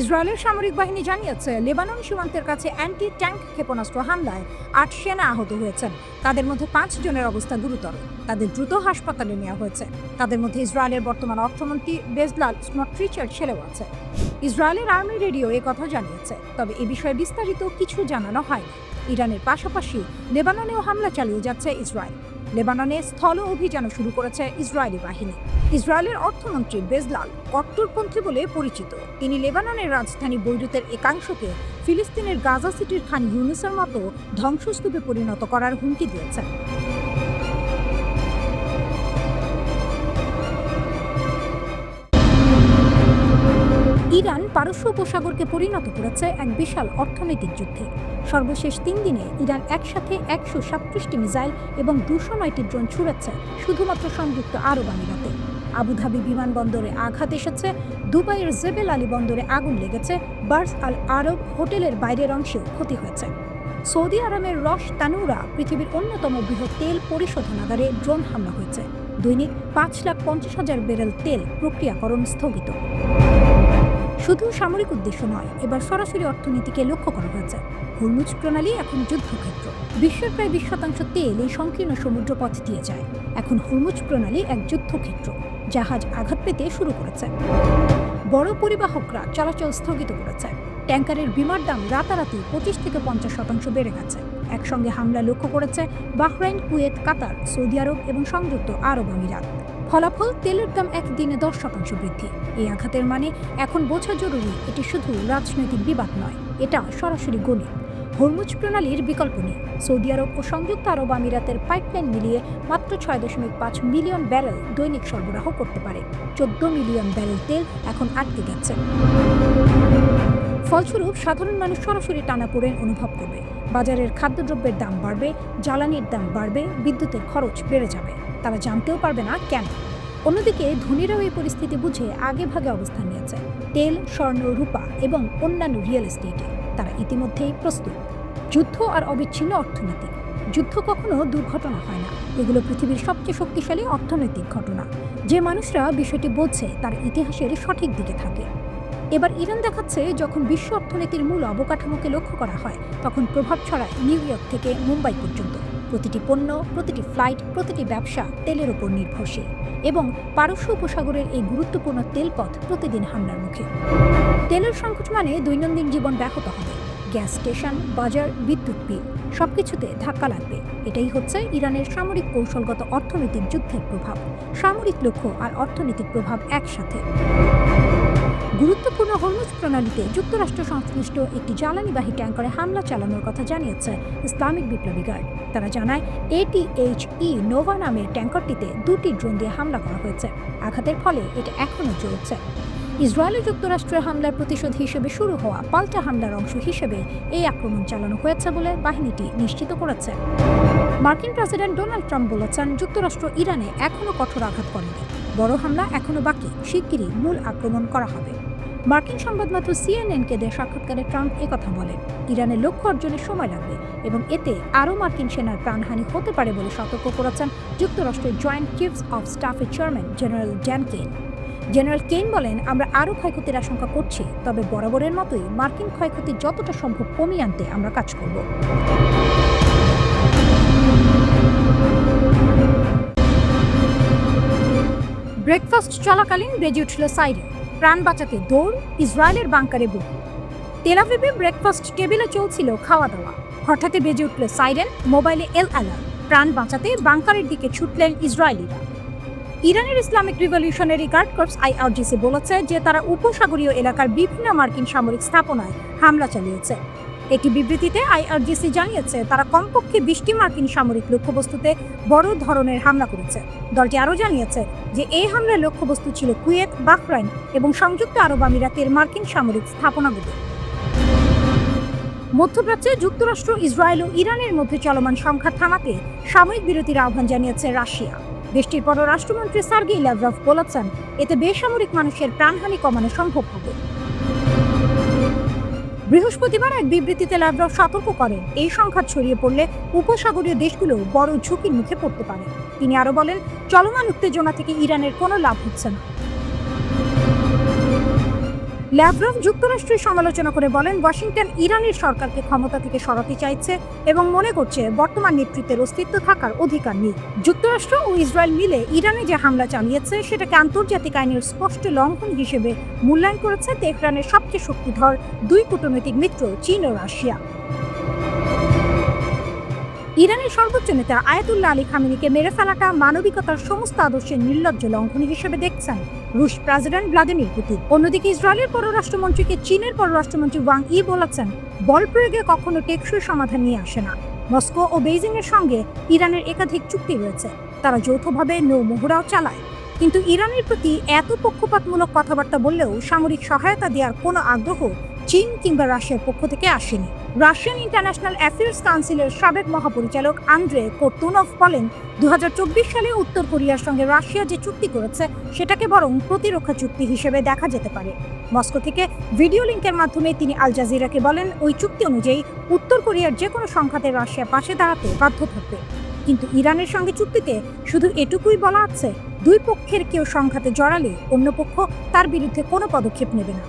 ইসরায়েলের সামরিক বাহিনী জানিয়েছে, লেবানন সীমান্তের কাছে অ্যান্টি ট্যাঙ্ক ক্ষেপণাস্ত্র হামলায় 8 সেনা আহত হয়েছেন, তাদের মধ্যে 5 জনের অবস্থা গুরুতর। তাদের দ্রুত হাসপাতালে নেওয়া হয়েছে। তাদের মধ্যে ইসরায়েলের বর্তমান অর্থমন্ত্রী বেজলাল স্মোট্রিচের ছেলেও আছে। ইসরায়েলের আর্মি রেডিও কথা জানিয়েছে, তবে এ বিষয়ে বিস্তারিত কিছু জানানো হয়নি। ইরানের পাশাপাশি লেবাননেও হামলা চালিয়ে যাচ্ছে ইসরায়েল। লেবাননে স্থল অভিযানও শুরু করেছে ইসরায়েলি বাহিনী। ইসরায়েলের অর্থমন্ত্রী বেজলাল কট্টরপন্থী বলে পরিচিত। তিনি লেবাননের রাজধানী বৈরুতের একাংশকে ফিলিস্তিনের গাজা সিটির খান ইউনুসের মতো ধ্বংসস্তূপে পরিণত করার হুমকি দিয়েছেন। ইরান পারস্য উপসাগরকে পরিণত করেছে এক বিশাল অর্থনৈতিক যুদ্ধে। সর্বশেষ 3 দিনে ইরান একসাথে 137টি মিসাইল এবং 209টি ড্রোন ছুড়েছে শুধুমাত্র সংযুক্ত আরব আমিরাতে। আবুধাবি বিমানবন্দরে আঘাত এসেছে, দুবাইয়ের জেবেল আলী বন্দরে আগুন লেগেছে, বার্জ আল আরব হোটেলের বাইরের অংশেও ক্ষতি হয়েছে। সৌদি আরবের রস তানুরা পৃথিবীর অন্যতম বৃহৎ তেল পরিশোধনাগারে ড্রোন হামলা হয়েছে। দৈনিক 5,50,000 ব্যারেল তেল প্রক্রিয়াকরণ স্থগিত। শুধু সামরিক উদ্দেশ্য নয়, এবার সরাসরি অর্থনীতিকে লক্ষ্য করা হয়েছে। হরমুজ প্রণালী এখন যুদ্ধক্ষেত্র। বিশ্বের প্রায় 20% তেল এই সংকীর্ণ সমুদ্রপথ দিয়ে যায়। এখন হরমুজ প্রণালী এক যুদ্ধক্ষেত্র। জাহাজ আঘাত পেতে শুরু করেছে। বড় পরিবাহকরা চলাচল স্থগিত করেছে। ট্যাঙ্কারের বিমার দাম রাতারাতি 25 থেকে 50% বেড়ে গেছে। একসঙ্গে হামলা লক্ষ্য করেছে বাহরাইন, কুয়েত, কাতার, সৌদি আরব এবং সংযুক্ত আরব আমিরাত। ফলাফল, তেলের দাম একদিনে 10% বৃদ্ধি। এই আঘাতের মানে এখন বোঝা জরুরি, এটি শুধু রাজনৈতিক বিবাদ নয়, এটা সরাসরি গণিত। হরমুজ প্রণালীর বিকল্প নেই। সৌদি আরব ও সংযুক্ত আরব আমিরাতের পাইপলাইন মিলিয়ে মাত্র 6.5 মিলিয়ন ব্যারেল দৈনিক সরবরাহ করতে পারে। 14 মিলিয়ন ব্যারেল তেল এখন আটকে গেছে। ফলস্বরূপ সাধারণ মানুষ সরাসরি টানাপোড়েন অনুভব করবে। বাজারের খাদ্যদ্রব্যের দাম বাড়বে, জ্বালানির দাম বাড়বে, বিদ্যুতের খরচ বেড়ে যাবে। তারা জানতেও পারবে না কেন। অন্যদিকে ধনীরাও এই পরিস্থিতি বুঝে আগে ভাগে অবস্থান নিয়েছে তেল, স্বর্ণ, রূপা এবং অন্যান্য রিয়েল এস্টেটে। তারা ইতিমধ্যেই প্রস্তুত। যুদ্ধ আর অবিচ্ছিন্ন অর্থনীতি। যুদ্ধ কখনো দুর্ঘটনা হয় না, এগুলো পৃথিবীর সবচেয়ে শক্তিশালী অর্থনৈতিক ঘটনা। যে মানুষরা বিষয়টি বোঝে তারা ইতিহাসের সঠিক দিকে থাকে। এবার ইরান দেখাচ্ছে, যখন বিশ্ব অর্থনীতির মূল অবকাঠামোকে লক্ষ্য করা হয়, তখন প্রভাব ছড়ায় নিউ ইয়র্ক থেকে মুম্বাই পর্যন্ত। প্রতিটি পণ্য, প্রতিটি ফ্লাইট, প্রতিটি ব্যবসা তেলের উপর নির্ভরশীল এবং পারস্য উপসাগরের এই গুরুত্বপূর্ণ তেলপথ প্রতিদিন হামলার মুখে। তেলের সংকট মানে দৈনন্দিন জীবন ব্যাহত হবে। গ্যাস স্টেশন, বাজার, বিদ্যুৎ বিল সবকিছুতে ধাক্কা লাগবে। এটাই হচ্ছে ইরানের সামরিক কৌশলগত অর্থনৈতিক যুদ্ধের প্রভাব। সামরিক লক্ষ্য আর অর্থনৈতিক প্রভাব একসাথে। গুরুত্বপূর্ণ হরমুজ প্রণালীতে যুক্তরাষ্ট্র সংশ্লিষ্ট একটি জ্বালানিবাহী ট্যাঙ্কারে হামলা চালানোর কথা জানিয়েছে ইসলামিক বিপ্লবী গার্ড। তারা জানায়, ATHE নোভা নামের ট্যাঙ্কারটিতে 2টি ড্রোন দিয়ে হামলা করা হয়েছে। আঘাতের ফলে এটা এখনও চলছে। ইসরায়েলি যুক্তরাষ্ট্রের হামলার প্রতিশোধ হিসেবে শুরু হওয়া পাল্টা হামলার অংশ হিসেবে এই আক্রমণ চালানো হয়েছে বলে বাহিনীটি নিশ্চিত করেছে। মার্কিন প্রেসিডেন্ট ডোনাল্ড ট্রাম্প বলেছেন, যুক্তরাষ্ট্র ইরানে এখনও কঠোর আঘাত করেনি, বড় হামলা এখনো বাকি, শিগগিরই মূল আক্রমণ করা হবে। মার্কিন সংবাদমাধ্যম সিএনএনকে দেয়া সাক্ষাৎকারে ট্রাম্প একথা বলেন। ইরানের লক্ষ্য অর্জনে সময় লাগবে এবং এতে আরও মার্কিন সেনার প্রাণহানি হতে পারে বলে সতর্ক করেছেন যুক্তরাষ্ট্রের জয়েন্ট চিফস অফ স্টাফের chairman general Dan Caine. General Caine বলেন, আমরা আরও ক্ষয়ক্ষতির আশঙ্কা করছি, তবে বরাবরের মতোই মার্কিন ক্ষয়ক্ষতি যতটা সম্ভব কমিয়ে আনতে আমরা কাজ করব। ব্রেকফাস্ট চলাকালীন বেজে উঠল সাইরেন, প্রাণ বাঁচাতে দৌড়, ইসরায়েলের বাংকারে বুক। তেল আভিভে ব্রেকফাস্ট টেবিলে চলছিল খাওয়া দাওয়া, হঠাৎই বেজে উঠল সাইরেন, মোবাইলে অ্যালার্ম। প্রাণ বাঁচাতে বাংকারের দিকে ছুটলেন ইসরায়েলিরা। ইরানের Islamic Revolutionary Guard Corps IRGC বলেছে যে তারা উপসাগরীয় এলাকার বিভিন্ন মার্কিন সামরিক স্থাপনায় হামলা চালিয়েছে। একটি বিবৃতিতে IRGC জানিয়েছে তারা কমপক্ষে 20টি মার্কিন সামরিক লক্ষ্যবস্তুতে বড় ধরনের হামলা করেছে। দলটি আরও জানিয়েছে যে এই হামলার লক্ষ্যবস্তু ছিল কুয়েত, বাহরাইন এবং সংযুক্ত আরব আমিরাতের মার্কিন সামরিক স্থাপনাগুলো। মধ্যপ্রাচ্যে যুক্তরাষ্ট্র, ইসরায়েল ও ইরানের মধ্যে চলমান সংঘাত থামাতে সাময়িক বিরতির আহ্বান জানিয়েছে রাশিয়া। দেশটির পররাষ্ট্রমন্ত্রী সার্গেই ল্যাভরভ বলেছেন, এতে বেসামরিক মানুষের প্রাণহানি কমানো সম্ভব হবে। বৃহস্পতিবার এক বিবৃতিতে ল্যাভরভ সতর্ক করেন, এই সংঘাত ছড়িয়ে পড়লে উপসাগরীয় দেশগুলো বড় ঝুঁকির মুখে পড়তে পারে। তিনি আরও বলেন, চলমান উত্তেজনা থেকে ইরানের কোনো লাভ হচ্ছে না। ল্যাভরভ যুক্তরাষ্ট্রের সমালোচনা করে বলেন, ওয়াশিংটন ইরানের সরকারকে ক্ষমতা থেকে সরাতে চাইছে এবং মনে করছে বর্তমান নেতৃত্বের অস্তিত্ব থাকার অধিকার নেই। যুক্তরাষ্ট্র ও ইসরায়েল মিলে ইরানে যে হামলা চালিয়েছে সেটাকে আন্তর্জাতিক আইনের স্পষ্ট লঙ্ঘন হিসেবে মূল্যায়ন করেছে তেহরানের সবচেয়ে শক্তিধর দুই কূটনৈতিক মিত্র চীন ও রাশিয়া। ইরানের সর্বোচ্চ নেতা আয়াতুল্লাহ আলী খামেনিকে মেরে ফেলাটা মানবিকতার সমস্ত আদর্শের নির্লজ্জ লঙ্ঘন হিসেবে দেখছেন রুশ প্রেসিডেন্ট ভ্লাদিমির পুতিন। অন্যদিকে ইসরায়েলের পররাষ্ট্রমন্ত্রীকে চীনের পররাষ্ট্রমন্ত্রী ওয়াং ই বলেছেন, বল প্রয়োগে কখনো টেকসই সমাধান নিয়ে আসে না। মস্কো ও বেইজিং এর সঙ্গে ইরানের একাধিক চুক্তি রয়েছে, তারা যৌথভাবে নৌ মহড়াও চালায়। কিন্তু ইরানের প্রতি এত পক্ষপাতমূলক কথাবার্তা বললেও সামরিক সহায়তা দেওয়ার কোনো আগ্রহ চীন কিংবা রাশিয়ার পক্ষ থেকে আসেনি। রাশিয়ান ইন্টারন্যাশনাল অ্যাফেয়ার্স কাউন্সিলের সাবেক মহাপরিচালক আন্দ্রে কোর্তুনভ বলেন, 2024 সালে উত্তর কোরিয়ার সঙ্গে রাশিয়া যে চুক্তি করেছে সেটাকে বরং প্রতিরক্ষা চুক্তি হিসেবে দেখা যেতে পারে। মস্কো থেকে ভিডিও লিঙ্কের মাধ্যমে তিনি আল জাজিরাকে বলেন, ওই চুক্তি অনুযায়ী উত্তর কোরিয়ার যে কোনো সংঘাতে রাশিয়া পাশে দাঁড়াতে বাধ্য থাকবে। কিন্তু ইরানের সঙ্গে চুক্তিতে শুধু এটুকুই বলা আছে, দুই পক্ষের কেউ সংঘাতে জড়ালে অন্য পক্ষ তার বিরুদ্ধে কোনো পদক্ষেপ নেবে না।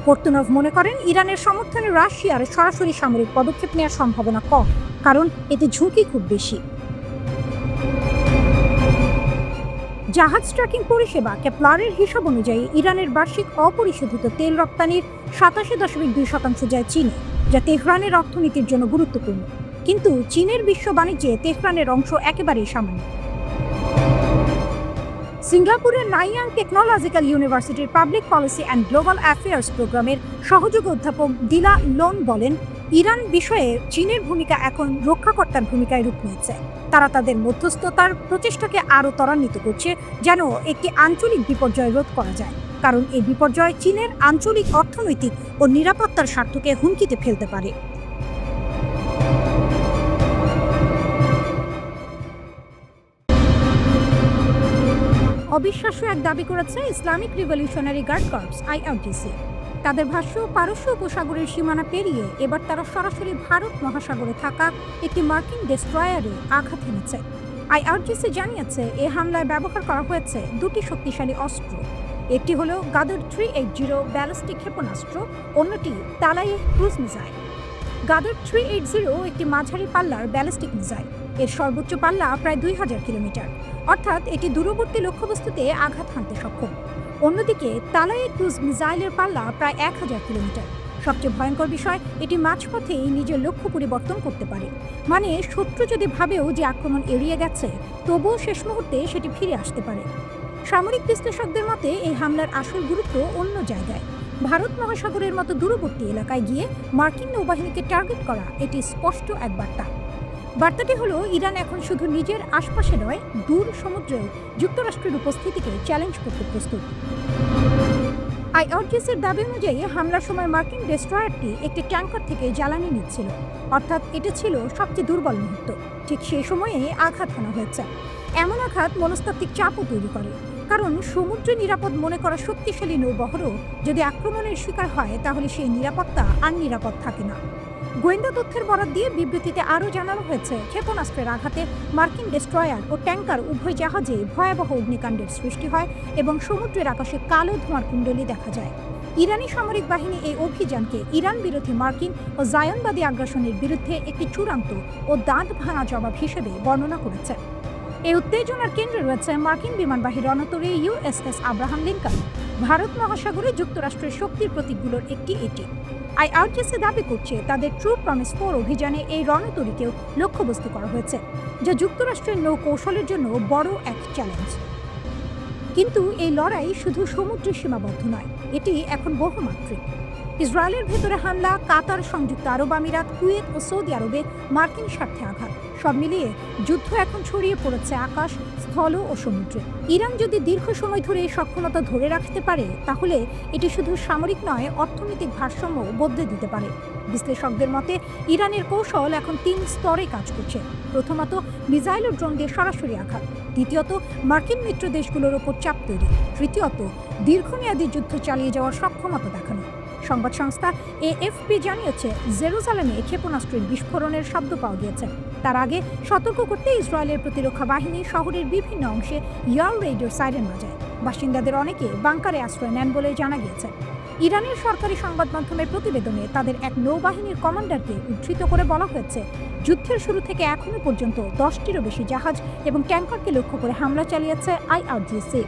কোর্তুনভ মনে করেন, ইরানের সমর্থনে রাশিয়ার সরাসরি সামরিক পদক্ষেপ নেওয়ার সম্ভাবনা কম, কারণ এতে ঝুঁকি খুব বেশি। জাহাজ ট্র্যাকিং পরিষেবা কেপলারের হিসাব অনুযায়ী ইরানের বার্ষিক অপরিশোধিত তেল রপ্তানির 87.2% যায় চীনে, যা তেহরানের অর্থনীতির জন্য গুরুত্বপূর্ণ। কিন্তু চীনের বিশ্ব বাণিজ্যে তেহরানের অংশ একেবারেই সামান্য। সিঙ্গাপুরের নাইয়াং টেকনোলজিক্যাল ইউনিভার্সিটির public policy and global affairs প্রোগ্রামের সহযোগী অধ্যাপক দিলা লোন বলেন, ইরান বিষয়ে চীনের ভূমিকা এখন রক্ষাকর্তার ভূমিকায় রূপ নিয়েছে। তারা তাদের মধ্যস্থতার প্রচেষ্টাকে আরও ত্বরান্বিত করছে, যেন একটি আঞ্চলিক বিপর্যয় রোধ করা যায়, কারণ এই বিপর্যয় চীনের আঞ্চলিক অর্থনৈতিক ও নিরাপত্তার স্বার্থকে হুমকিতে ফেলতে পারে। অবিশ্বাস্য এক দাবি করেছে Islamic Revolutionary Guard Corps IRGC। তাদের ভাষ্য, পারস্য উপসাগরের সীমানা পেরিয়ে এবার তারা সরাসরি ভারত মহাসাগরে থাকা একটি মার্কিন ডেস্ট্রয়ারে আঘাত হেনেছে। IRGC জানিয়েছে, এ হামলায় ব্যবহার করা হয়েছে দুটি শক্তিশালী অস্ত্র। একটি হলো গাদার 380 ব্যালিস্টিক ক্ষেপণাস্ত্র, অন্যটি তালাইয়ে ক্রুজ মিসাইল। গাদার 380 একটি মাঝারি পাল্লার ব্যালিস্টিক মিসাইল। এর সর্বোচ্চ পাল্লা প্রায় 2000 কিলোমিটার, অর্থাৎ এটি দূরবর্তী লক্ষ্যবস্তুতে আঘাত হানতে সক্ষম। অন্যদিকে তালাইয়ে ক্রুজ মিসাইলের পাল্লা প্রায় 1000 কিলোমিটার। সবচেয়ে ভয়ঙ্কর বিষয়, এটি মাঝপথেই নিজের লক্ষ্য পরিবর্তন করতে পারে। মানে শত্রু যদি ভাবেও যে আক্রমণ এড়িয়ে গেছে, তবুও শেষ মুহূর্তে সেটি ফিরে আসতে পারে। সামরিক বিশ্লেষকদের মতে এই হামলার আসল গুরুত্ব অন্য জায়গায়। ভারত মহাসাগরের মতো দূরবর্তী এলাকায় গিয়ে মার্কিন নৌবাহিনীকে টার্গেট করা এটি স্পষ্ট এক বার্তা। বার্তাটি হলো, ইরান এখন শুধু নিজের আশপাশে নয়, দূর সমুদ্রেও যুক্তরাষ্ট্রের উপস্থিতিকে চ্যালেঞ্জ করতে প্রস্তুত। IRGCর দাবি অনুযায়ী হামলার সময় মার্কিন ডেস্ট্রয়ারটি একটি ট্যাঙ্কার থেকে জ্বালানি নিচ্ছিল, অর্থাৎ এটা ছিল সবচেয়ে দুর্বল মুহূর্ত। ঠিক সেই সময়ে আঘাত হানা হয়েছে। এমন আঘাত মনস্তাত্ত্বিক চাপও তৈরি করে। কারণ সমুদ্রে নিরাপদ মনে করা শক্তিশালী নৌবহরও যদি আক্রমণের শিকার হয় তাহলে সেই নিরাপত্তা আর নিরাপদ থাকে না। গোয়েন্দা তথ্যের বরাত দিয়ে বিবৃতিতে আরও জানানো হয়েছে, ক্ষেপণাস্ত্রের আঘাতে মার্কিন ডেস্ট্রয়ার ও ট্যাঙ্কার উভয় জাহাজে ভয়াবহ অগ্নিকাণ্ডের সৃষ্টি হয় এবং সমুদ্রের আকাশে কালো ধোঁয়ার কুণ্ডলী দেখা যায়। ইরানি সামরিক বাহিনী এই অভিযানকে ইরান বিরোধী মার্কিন ও জায়নবাদী আগ্রাসনের বিরুদ্ধে একটি চূড়ান্ত ও দাঁত ভাঙা জবাব হিসেবে বর্ণনা করেছে। এই উত্তেজনার কেন্দ্রে রয়েছে মার্কিন বিমানবাহী রণতরী ইউএসএস আব্রাহাম লিঙ্কন। ভারত মহাসাগরে যুক্তরাষ্ট্রের শক্তির প্রতীকগুলোর একটি এটি। আইআরজিসি দাবি করছে তাদের ট্রু প্রমিস 4 অভিযানে এই রণতরীকেও লক্ষ্যবস্তু করা হয়েছে, যা যুক্তরাষ্ট্রের নৌকৌশলের জন্য বড় এক চ্যালেঞ্জ। কিন্তু এই লড়াই শুধু সমুদ্রে সীমাবদ্ধ নয়, এটি এখন বহুমাত্রিক। ইসরায়েলের ভেতরে হামলা, কাতার, সংযুক্ত আরব আমিরাত, কুয়েত ও সৌদি আরবে মার্কিন স্বার্থে আঘাত, সব মিলিয়ে যুদ্ধ এখন ছড়িয়ে পড়েছে আকাশ, স্থল ও সমুদ্রে। ইরান যদি দীর্ঘ সময় ধরে এই সক্ষমতা ধরে রাখতে পারে তাহলে এটি শুধু সামরিক নয়, অর্থনৈতিক ভারসাম্য বদলে দিতে পারে। বিশ্লেষকদের মতে ইরানের কৌশল এখন 3 স্তরে কাজ করছে। প্রথমত, মিসাইল ও ড্রোন দিয়ে সরাসরি আঘাত। দ্বিতীয়ত, মার্কিন মিত্র দেশগুলোর ওপর চাপ তৈরি। তৃতীয়ত, দীর্ঘমেয়াদী যুদ্ধ চালিয়ে যাওয়ার সক্ষমতা দেখানো। সংবাদ সংস্থা এএফপি জানিয়েছে, জেরুজালেমে ক্ষেপণাস্ত্রের বিস্ফোরণের শব্দ পাওয়া গিয়েছে। তার আগে সতর্ক করতে ইসরায়েলের প্রতিরক্ষা বাহিনী শহরের বিভিন্ন অংশে এয়ার রেইডের সাইরেন বাজায়। বাসিন্দাদের অনেকে বাংকারে আশ্রয় নেন বলে জানা গিয়েছে। ইরানের সরকারি সংবাদ মাধ্যমের প্রতিবেদনে তাদের এক নৌবাহিনীর কমান্ডারকে উদ্ধৃত করে বলা হয়েছে, যুদ্ধের শুরু থেকে এখনো পর্যন্ত 10টিরও বেশি জাহাজ এবং ট্যাঙ্কারকে লক্ষ্য করে হামলা চালিয়েছে আইআরজিসি।